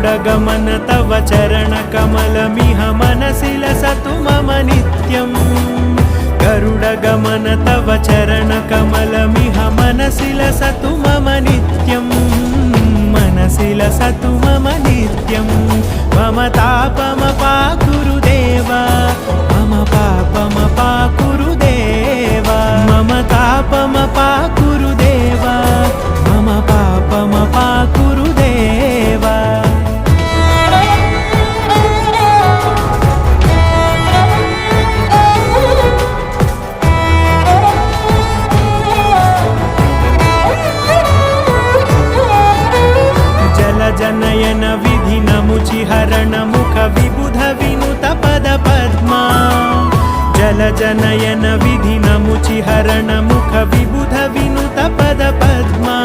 गरुडगमन तव चरणकमलमिह मनसि लसतु मम नित्यम् गरुडगमन तव चरणकमलमिह मनसि लसतु मम नित्यम् मनसि लसतु मम नित्यम् मम तापमपाकुरु देवा मम पापमपाकुरु देवा मम तापमपाकुरु देवा मम पापमपाकुरु देवा जनयन विधिनमुचिहरण मुख विबुध विनुत पद पद्मा जल जनयन विधिनमुचिहरण मुख विबुध विनुत पद पद्मा